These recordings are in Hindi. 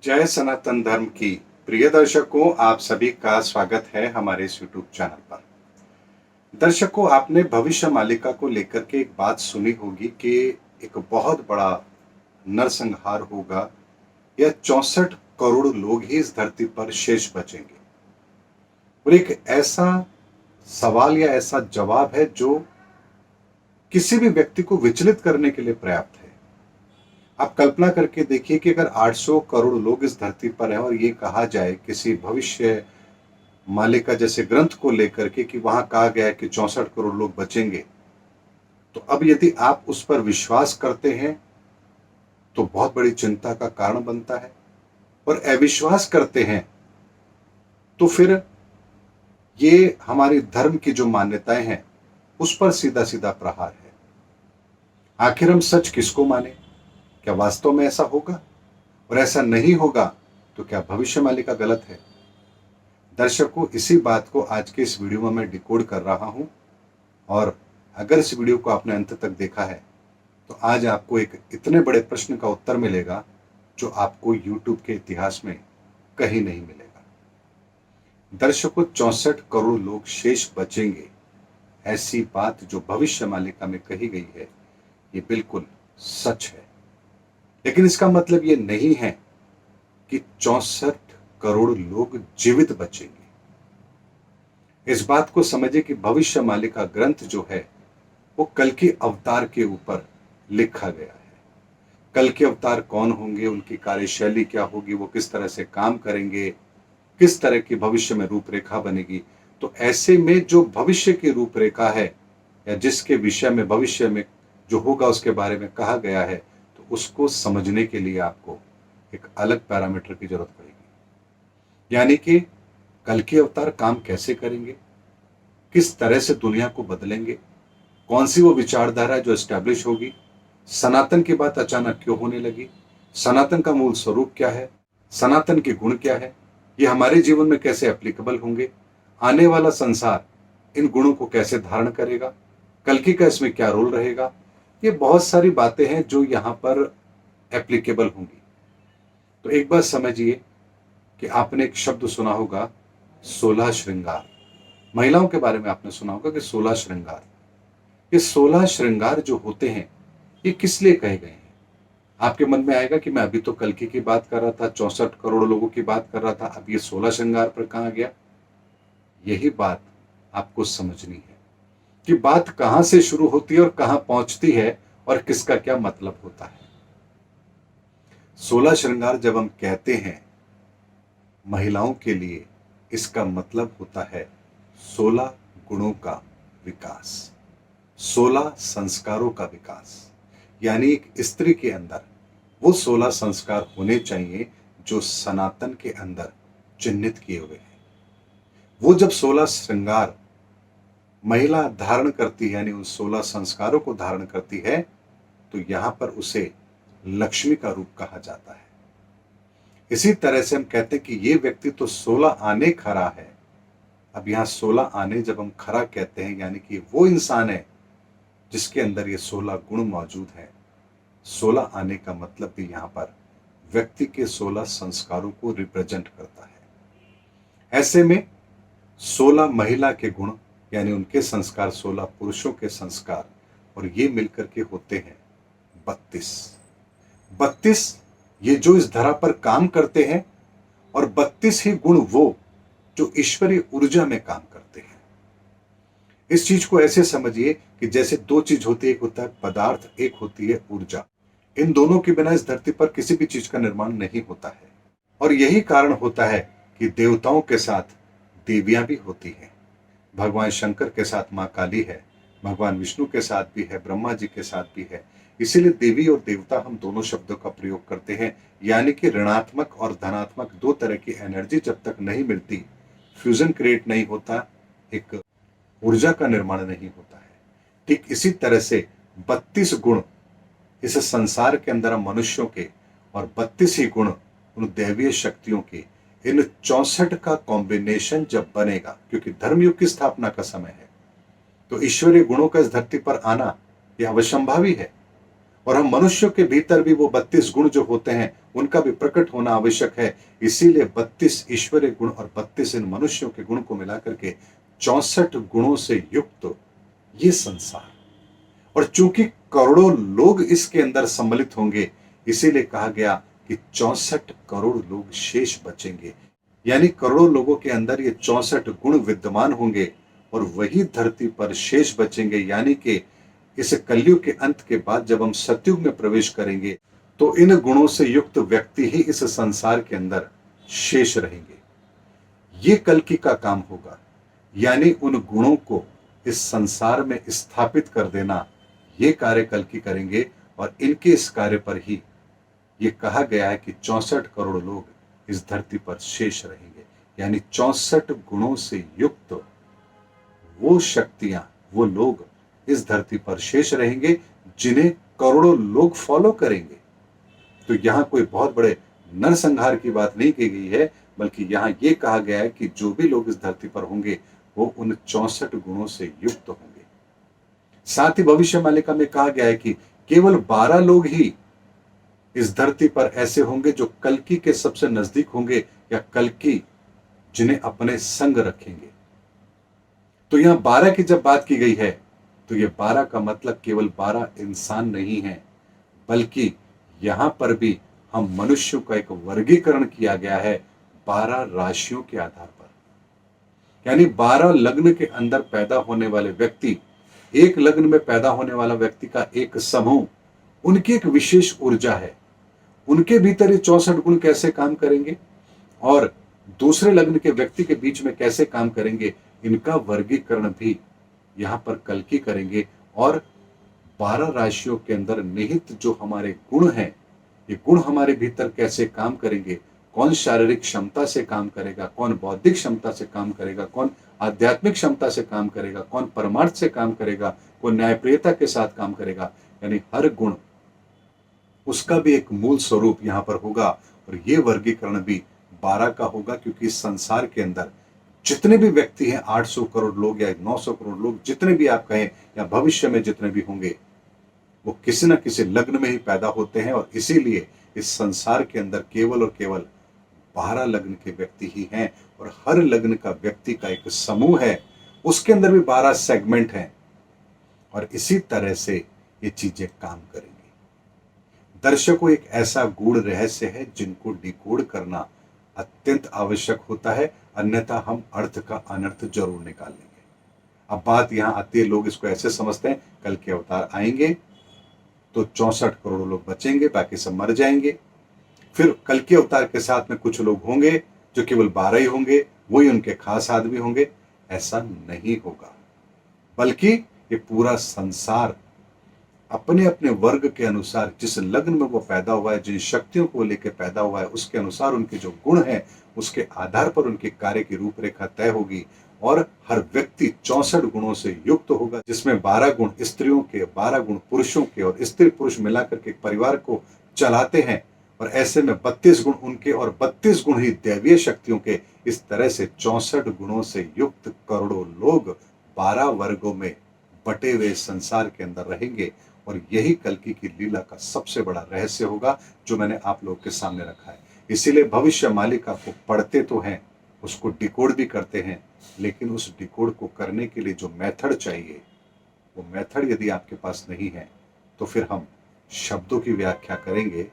जय सनातन धर्म की प्रिय दर्शकों, आप सभी का स्वागत है हमारे इस YouTube चैनल पर। दर्शकों, आपने भविष्य मालिका को लेकर के एक बात सुनी होगी कि एक बहुत बड़ा नरसंहार होगा या 64 करोड़ लोग ही इस धरती पर शेष बचेंगे। और एक ऐसा सवाल या ऐसा जवाब है जो किसी भी व्यक्ति को विचलित करने के लिए पर्याप्त है। आप कल्पना करके देखिए कि अगर 800 करोड़ लोग इस धरती पर हैं और ये कहा जाए किसी भविष्य मालिका जैसे ग्रंथ को लेकर के कि वहां कहा गया है कि 64 करोड़ लोग बचेंगे, तो अब यदि आप उस पर विश्वास करते हैं तो बहुत बड़ी चिंता का कारण बनता है, और अविश्वास करते हैं तो फिर ये हमारी धर्म की जो मान्यताएं हैं उस पर सीधा सीधा प्रहार है। आखिर हम सच किसको माने? क्या वास्तव में ऐसा होगा? और ऐसा नहीं होगा तो क्या भविष्य मालिका गलत है? दर्शकों, इसी बात को आज के इस वीडियो में मैं डिकोड कर रहा हूं, और अगर इस वीडियो को आपने अंत तक देखा है तो आज आपको एक इतने बड़े प्रश्न का उत्तर मिलेगा जो आपको YouTube के इतिहास में कहीं नहीं मिलेगा। दर्शकों, 64 करोड़ लोग शेष बचेंगे, ऐसी बात जो भविष्य मालिका में कही गई है ये बिल्कुल सच है। लेकिन इसका मतलब ये नहीं है कि 64 करोड़ लोग जीवित बचेंगे। इस बात को समझे कि भविष्य मालिका ग्रंथ जो है वो कल के अवतार के ऊपर लिखा गया है। कल के अवतार कौन होंगे, उनकी कार्यशैली क्या होगी, वो किस तरह से काम करेंगे, किस तरह की भविष्य में रूपरेखा बनेगी। तो ऐसे में जो भविष्य की रूपरेखा है या जिसके विषय में भविष्य में जो होगा उसके बारे में कहा गया है, तो उसको समझने के लिए आपको एक अलग पैरामीटर की जरूरत पड़ेगी। यानी कि कल के अवतार काम कैसे करेंगे, किस तरह से दुनिया को बदलेंगे, कौन सी वो विचारधारा जो एस्टैब्लिश होगी, सनातन की बात अचानक क्यों होने लगी, सनातन का मूल स्वरूप क्या है, सनातन के गुण क्या है, ये हमारे जीवन में कैसे एप्लीकेबल होंगे, आने वाला संसार इन गुणों को कैसे धारण करेगा, कल्कि का इसमें क्या रोल रहेगा। ये बहुत सारी बातें हैं जो यहां पर एप्लीकेबल होंगी। तो एक बात समझिए कि आपने एक शब्द सुना होगा, 16 श्रृंगार। महिलाओं के बारे में आपने सुना होगा कि 16 श्रृंगार। ये 16 श्रृंगार जो होते हैं ये किस लिए कहे गए हैं? आपके मन में आएगा कि मैं अभी तो कल्कि की बात कर रहा था, 64 करोड़ लोगों की बात कर रहा था, अब ये 16 श्रृंगार पर कहां गया? यही बात आपको समझनी है कि बात कहां से शुरू होती है और कहां पहुंचती है और किसका क्या मतलब होता है। 16 श्रृंगार जब हम कहते हैं महिलाओं के लिए, इसका मतलब होता है 16 गुणों का विकास, 16 संस्कारों का विकास। यानी एक स्त्री के अंदर वो 16 संस्कार होने चाहिए जो सनातन के अंदर चिन्हित किए हुए हैं। वो जब 16 श्रृंगार महिला धारण करती है, यानी उन 16 संस्कारों को धारण करती है, तो यहां पर उसे लक्ष्मी का रूप कहा जाता है। इसी तरह से हम कहते हैं कि ये व्यक्ति तो 16 आने खरा है। अब यहां 16 आने जब हम खरा कहते हैं, यानी कि वो इंसान है जिसके अंदर ये 16 गुण मौजूद हैं। 16 आने का मतलब भी यहां पर व्यक्ति के 16 संस्कारों को रिप्रेजेंट करता है। ऐसे में 16 महिला के गुण यानी उनके संस्कार, 16 पुरुषों के संस्कार, और ये मिलकर के होते हैं 32। ये जो इस धरा पर काम करते हैं, और 32 ही गुण वो जो ईश्वरीय ऊर्जा में काम करते हैं। इस चीज को ऐसे समझिए कि जैसे दो चीज होती है, एक होता है पदार्थ, एक होती है ऊर्जा। इन दोनों के बिना इस धरती पर किसी भी चीज का निर्माण नहीं होता है। और यही कारण होता है कि देवताओं के साथ देवियां भी होती हैं। भगवान शंकर के साथ मां काली है, भगवान विष्णु के साथ भी है, ब्रह्मा जी के साथ भी है। इसीलिए देवी और देवता हम दोनों शब्दों का प्रयोग करते हैं। यानी कि ऋणात्मक और धनात्मक दो तरह की एनर्जी जब तक नहीं मिलती, फ्यूजन क्रिएट नहीं होता, एक ऊर्जा का निर्माण नहीं होता है। ठीक इसी तरह से 32 गुण इस संसार के अंदर हम मनुष्यों के, और 32 ही गुण उन दैवीय शक्तियों के, इन 64 का कॉम्बिनेशन जब बनेगा, क्योंकि धर्मयुग की स्थापना का समय है, तो ईश्वरीय गुणों का इस धरती पर आना यह अवश्यंभावी है। और हम मनुष्यों के भीतर भी वो 32 गुण जो होते हैं उनका भी प्रकट होना आवश्यक है। इसीलिए 32 ईश्वरीय गुण और 32 इन मनुष्यों के गुण को मिलाकर के 64 गुणों से युक्त ये संसार, और चूंकि करोड़ों लोग इसके अंदर सम्मिलित होंगे, इसीलिए कहा गया कि 64 करोड़ लोग शेष बचेंगे। यानी करोड़ों लोगों के अंदर ये 64 गुण विद्यमान होंगे और वही धरती पर शेष बचेंगे। यानी कि इस कलयुग के अंत के बाद जब हम सतयुग में प्रवेश करेंगे तो इन गुणों से युक्त व्यक्ति ही इस संसार के अंदर शेष रहेंगे। ये कल्कि का काम होगा, यानी उन गुणों को इस संसार में स्थापित कर देना, ये कार्य कल्कि करेंगे। और इनके इस कार्य पर ही ये कहा गया है कि 64 करोड़ लोग इस धरती पर शेष रहेंगे। यानी 64 गुणों से युक्त वो शक्तियां, वो लोग इस धरती पर शेष रहेंगे जिन्हें करोड़ों लोग फॉलो करेंगे। तो यहां कोई बहुत बड़े नरसंहार की बात नहीं की गई है, बल्कि यहां यह कहा गया है कि जो भी लोग इस धरती पर होंगे वो उन 64 गुणों से युक्त होंगे। साथ ही भविष्य मालिका में कहा गया है कि केवल 12 लोग ही इस धरती पर ऐसे होंगे जो कल्कि के सबसे नजदीक होंगे, या कल्कि जिन्हें अपने संग रखेंगे। तो यहां 12 की जब बात की गई है तो ये 12 का मतलब केवल 12 इंसान नहीं है, बल्कि यहां पर भी हम मनुष्यों का एक वर्गीकरण किया गया है 12 राशियों के आधार पर। यानी 12 लग्न के अंदर पैदा होने वाले व्यक्ति, एक लग्न में पैदा होने वाला व्यक्ति का एक समूह, उनकी एक विशेष ऊर्जा है। उनके भीतर ये 64 गुण कैसे काम करेंगे और दूसरे लग्न के व्यक्ति के बीच में कैसे काम करेंगे, इनका वर्गीकरण भी यहां पर कल्कि करेंगे। और 12 राशियों के अंदर निहित जो हमारे गुण हैं, ये गुण हमारे भीतर कैसे काम करेंगे, कौन शारीरिक क्षमता से काम करेगा, कौन बौद्धिक क्षमता से काम करेगा, कौन आध्यात्मिक क्षमता से काम करेगा, कौन परमार्थ से काम करेगा, कौन न्यायप्रियता के साथ काम करेगा, यानी हर गुण उसका भी एक मूल स्वरूप यहां पर होगा। और ये वर्गीकरण भी 12 का होगा, क्योंकि इस संसार के अंदर जितने भी व्यक्ति हैं, 800 करोड़ लोग या 900 करोड़ लोग, जितने भी आप कहें, या भविष्य में जितने भी होंगे, वो किसी न किसी लग्न में ही पैदा होते हैं। और इसीलिए इस संसार के अंदर केवल और केवल 12 लग्न के व्यक्ति ही हैं, और हर लग्न का व्यक्ति का एक समूह है, उसके अंदर भी 12 सेगमेंट हैं। और इसी तरह से ये चीजें काम करेंगी। दर्शकों, एक ऐसा गूढ़ रहस्य है जिनको डिकोड करना अत्यंत आवश्यक होता है, अन्यथा हम अर्थ का अनर्थ जरूर निकाल लेंगे। अब बात यहां आती है, लोग इसको ऐसे समझते हैं कल के अवतार आएंगे तो 64 करोड़ लोग बचेंगे, बाकी सब मर जाएंगे। फिर कल के अवतार के साथ में कुछ लोग होंगे जो केवल 12 ही होंगे, वही उनके खास आदमी होंगे। ऐसा नहीं होगा, बल्कि ये पूरा संसार अपने अपने वर्ग के अनुसार, जिस लग्न में वो पैदा हुआ है, जिन शक्तियों को लेकर पैदा हुआ है, उसके अनुसार उनके जो गुण हैं, उसके आधार पर उनके कार्य की रूपरेखा तय होगी। और हर व्यक्ति 64 गुणों से युक्त होगा, जिसमें 12 गुण स्त्रियों के, 12 गुण पुरुषों के, और स्त्री पुरुष मिलाकर के परिवार को चलाते हैं। और ऐसे में 32 गुण उनके और 32 गुण ही दैवीय शक्तियों के। इस तरह से 64 गुणों से युक्त करोड़ों लोग 12 वर्गों में बटे हुए संसार के अंदर रहेंगे। और यही कल्कि की लीला का सबसे बड़ा रहस्य होगा, जो मैंने आप लोगों के सामने रखा है। इसीलिए भविष्य मालिका को पढ़ते तो हैं, उसको डिकोड भी करते हैं, लेकिन उस डिकोड को करने के लिए जो मेथड चाहिए, वो मेथड यदि आपके पास नहीं है, तो फिर हम शब्दों की व्याख्या करेंगे,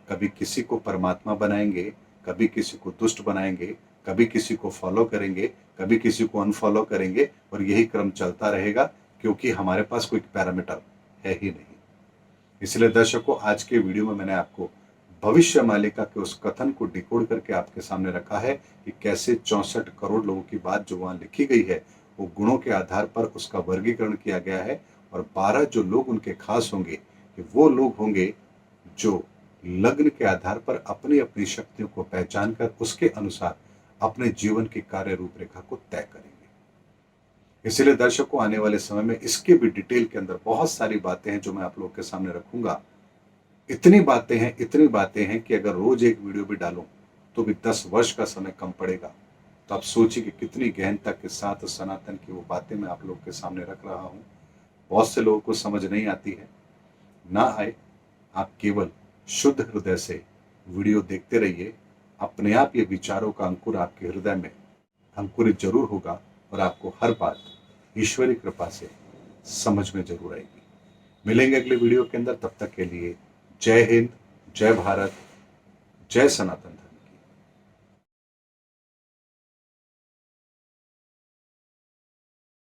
कभी किसी को परमात्मा बनाएंगे, कभी किसी को दुष्ट बनाएंगे, कभी किसी को फॉलो करेंगे, कभी किसी को अनफॉलो करेंगे, और यही क्रम चलता रहेगा, क्योंकि हमारे पास कोई पैरामीटर है ही नहीं। इसलिए दर्शकों, आज के वीडियो में मैंने आपको भविष्य मालिका के उस कथन को डिकोड करके आपके सामने रखा है कि कैसे 64 करोड़ लोगों की बात जो वहां लिखी गई है, वो गुणों के आधार पर उसका वर्गीकरण किया गया है। और 12 जो लोग उनके खास होंगे, वो लोग होंगे जो लग्न के आधार पर अपनी अपनी शक्तियों को पहचान कर उसके अनुसार अपने जीवन की कार्य रूपरेखा को तय करेंगे। इसलिए दर्शकों, आने वाले समय में इसके भी डिटेल के अंदर बहुत सारी बातें हैं जो मैं आप लोगों के सामने रखूंगा। इतनी बातें हैं कि अगर रोज एक वीडियो भी डालूं तो भी 10 वर्ष का समय कम पड़ेगा। तो आप सोचिए कि कितनी गहनता के साथ सनातन की वो बातें मैं आप लोगों के सामने रख रहा हूं। बहुत से लोगों को समझ नहीं आती है, ना आए, आप केवल शुद्ध हृदय से वीडियो देखते रहिए। अपने आप ये विचारों का अंकुर आपके हृदय में अंकुरित जरूर होगा और आपको हर बात ईश्वरी कृपा से समझ में जरूर आएगी। मिलेंगे अगले वीडियो के अंदर, तब तक के लिए जय हिंद, जय भारत, जय सनातन।